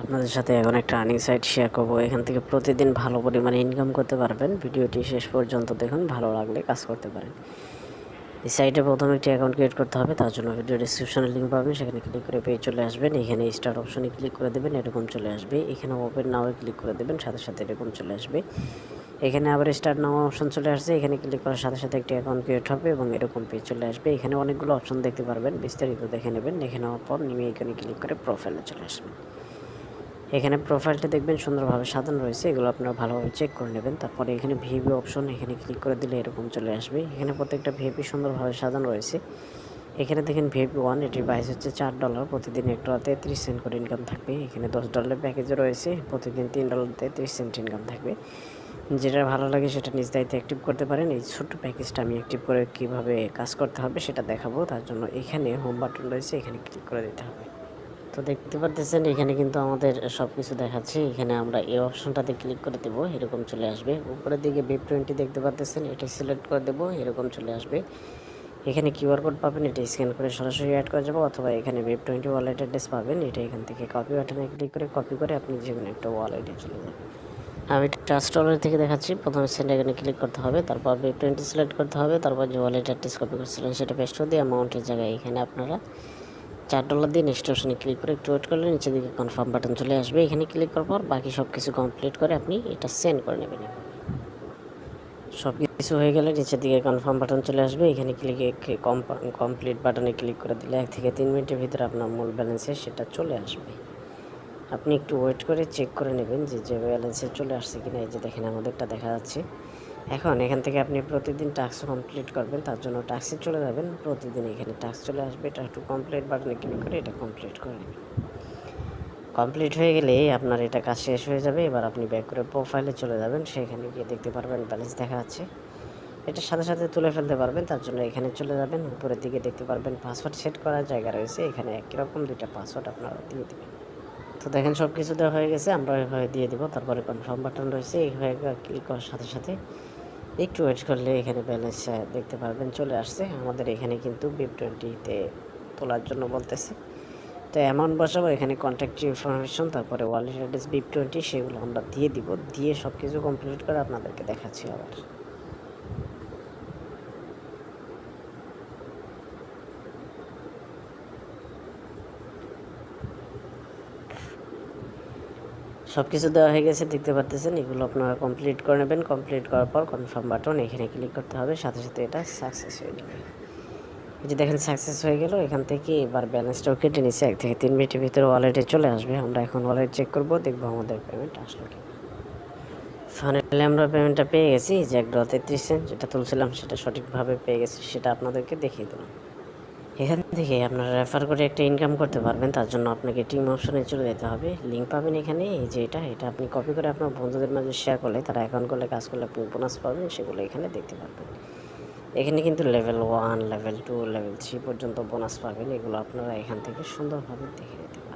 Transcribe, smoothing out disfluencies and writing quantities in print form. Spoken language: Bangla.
আপনাদের সাথে এখন একটা আর্নিং সাইট শেয়ার করবো। এখান থেকে প্রতিদিন ভালো পরিমাণে ইনকাম করতে পারবেন। ভিডিওটি শেষ পর্যন্ত দেখুন, ভালো লাগলে কাজ করতে পারেন। এই সাইটে প্রথমে একটি অ্যাকাউন্ট ক্রিয়েট করতে হবে। তার জন্য ভিডিও ডিসক্রিপশনে লিঙ্ক পাবেন, সেখানে ক্লিক করে পেয়ে চলে আসবেন। এখানে স্টার্ট অপশনে ক্লিক করে দেবেন, এরকম চলে আসবে। এখানে ওপেন নাওয়ে ক্লিক করে দেবেন, সাথে সাথে এরকম চলে আসবে। এখানে আবার স্টার্ট নাও অপশন চলে আসছে। এখানে ক্লিক করার সাথে সাথে একটি অ্যাকাউন্ট ক্রিয়েট হবে এবং এরকম পেজ চলে আসবে। এখানে অনেকগুলো অপশন দেখতে পারবেন, বিস্তারিত দেখে নেবেন। দেখে নেওয়ার পর নিয়ে এখানে ক্লিক করে প্রোফাইলে চলে আসবেন। এখানে প্রোফাইলটা দেখবেন সুন্দরভাবে সাজানো রয়েছে, এগুলো আপনারা ভালোভাবে চেক করে নেবেন। তারপরে এখানে ভিভি অপশন, এখানে ক্লিক করে দিলে এরকম চলে আসবে। এখানে প্রত্যেকটা ভিভি সুন্দরভাবে সাজানো রয়েছে। এখানে দেখেন ভিভি 1, এটির প্রাইস হচ্ছে $4, প্রতিদিন $1 30 সেন্ট করে ইনকাম থাকবে। এখানে $10 প্যাকেজও রয়েছে, প্রতিদিন $3 30 সেন্ট ইনকাম থাকবে। যেটা ভালো লাগে সেটা নিজ দায়িত্বে অ্যাক্টিভ করতে পারেন। এই ছোট্ট প্যাকেজটা আমি অ্যাক্টিভ করে কীভাবে কাজ করতে হবে সেটা দেখাবো। তার জন্য এখানে হোম বাটন রয়েছে, এখানে ক্লিক করে দিতে হবে। তো দেখতে পাচ্ছেন এখানে কিন্তু আমাদের সব কিছু দেখাচ্ছে। এখানে আমরা এই অপশনটাতে ক্লিক করে দেবো, এরকম চলে আসবে। উপরের দিকে বেব 20 দেখতে পাচ্ছেন, এটা সিলেক্ট করে দেবো, এরকম চলে আসবে। এখানে কিউআর কোড পাবেন, এটা স্ক্যান করে সরাসরি অ্যাড করে যাবো, অথবা এখানে বেব 20 ওয়ালেট অ্যাড্রেস পাবেন, এটা এখান থেকে কপি বাটনে ক্লিক করে কপি করে আপনি যে কোনো একটা ওয়ালেটে চলে যাবেন। আমি ট্রাস্ট ওয়ালেট থেকে দেখাচ্ছি। প্রথমে সেন্ড এখানে ক্লিক করতে হবে, তারপর বেব 20 সিলেক্ট করতে হবে, তারপর যে ওয়ালেট অ্যাড্রেস কপি করছিলেন সেটা পেস্ট করে দিয়ে অ্যামাউন্টের জায়গায় এখানে আপনারা $4 দিয়ে নেক্সট অপশনে ক্লিক করে একটু ওয়েট করলে নিচের দিকে কনফার্ম বাটন চলে আসবে। এখানে ক্লিক করার পর বাকি সব কিছু কমপ্লিট করে আপনি এটা সেন্ড করে নেবেন। সব কিছু হয়ে গেলে নিচের দিকে কনফার্ম বাটন চলে আসবে। এখানে ক্লিকে কমপ্লিট বাটনে ক্লিক করে দিলে 1 থেকে 3 মিনিটের ভিতরে আপনার মূল ব্যালেন্সে সেটা চলে আসবে। আপনি একটু ওয়েট করে চেক করে নেবেন যে ব্যালেন্সে চলে আসছে কিনা। এই যে দেখেন আমাদেরটা দেখা যাচ্ছে। এখন এখান থেকে আপনি প্রতিদিন টাস্ক কমপ্লিট করবেন, তার জন্য টাস্কে চলে যাবেন। প্রতিদিন এখানে টাস্ক চলে আসবে, এটা একটু কমপ্লিট বাটনে ক্লিক করে এটা কমপ্লিট করে নেবেন। কমপ্লিট হয়ে গেলে আপনার এটা কাজ শেষ হয়ে যাবে। এবার আপনি ব্যাক করে প্রোফাইলে চলে যাবেন, সেখানে গিয়ে দেখতে পারবেন ব্যালেন্স দেখা যাচ্ছে। এটার সাথে সাথে তুলে ফেলতে পারবেন, তার জন্য এখানে চলে যাবেন। উপরের দিকে দেখতে পারবেন পাসওয়ার্ড সেট করার জায়গা রয়েছে, এখানে একই রকম 2টা পাসওয়ার্ড আপনারা দিয়ে দেবেন। তো দেখেন সব কিছু দেওয়া হয়ে গেছে, আমরা এভাবে দিয়ে দেবো। তারপরে কনফার্ম বাটন রয়েছে, এইভাবে ক্লিক করার সাথে সাথে একটু ওয়েট করলে এখানে ব্যালেন্স দেখতে পারবেন চলে আসছে। আমাদের এখানে কিন্তু বেব 20-তে তোলার জন্য বলতেছে। তো অ্যামাউন্ট বসাবো, এখানে কন্ট্যাক্ট ইনফরমেশন, তারপরে ওয়ালেট অ্যাড্রেস বেব 20, সেগুলো আমরা দিয়ে দিব। দিয়ে সব কিছু কমপ্লিট করে আপনাদেরকে দেখাচ্ছি আবার। সব কিছু দেওয়া হয়ে গেছে, দেখতে পাচ্ছেন। এগুলো আপনারা কমপ্লিট করে নেবেন। কমপ্লিট করার পর কনফার্ম বাটন এখানে ক্লিক করতে হবে, সাথে সাথে এটা সাকসেস হয়ে যাবে। এই যে দেখেন সাকসেস হয়ে গেল। এখান থেকে এবার ব্যালেন্সটাও কেটে নিচ্ছে। 1 থেকে 3 মিনিটের ভিতরে ওয়ালেটে চলে আসবে। আমরা এখন ওয়ালেট চেক করব, দেখবো আমাদের পেমেন্ট আসলো কি। ফাইনালি আমরা পেমেন্টটা পেয়ে গেছি, যে $1.33 যেটা তুলছিলাম সেটা সঠিকভাবে পেয়ে গেছি, সেটা আপনাদেরকে দেখিয়ে দিলাম। এখান থেকে আপনারা রেফার করে একটা ইনকাম করতে পারবেন। তার জন্য আপনাকে টিম অপশনে চলে যেতে হবে। লিঙ্ক পাবেন এখানে, এই যে এটা আপনি কপি করে আপনার বন্ধুদের মাঝে শেয়ার করলে, তারা অ্যাকাউন্ট করলে কাজ করলে আপনি বোনাস পাবেন, সেগুলো এখানে দেখতে পারবেন। এখানে কিন্তু লেভেল 1, লেভেল 2, লেভেল 3 পর্যন্ত বোনাস পাবেন। এগুলো আপনারা এখান থেকে সুন্দরভাবে দেখে নিতে পারেন।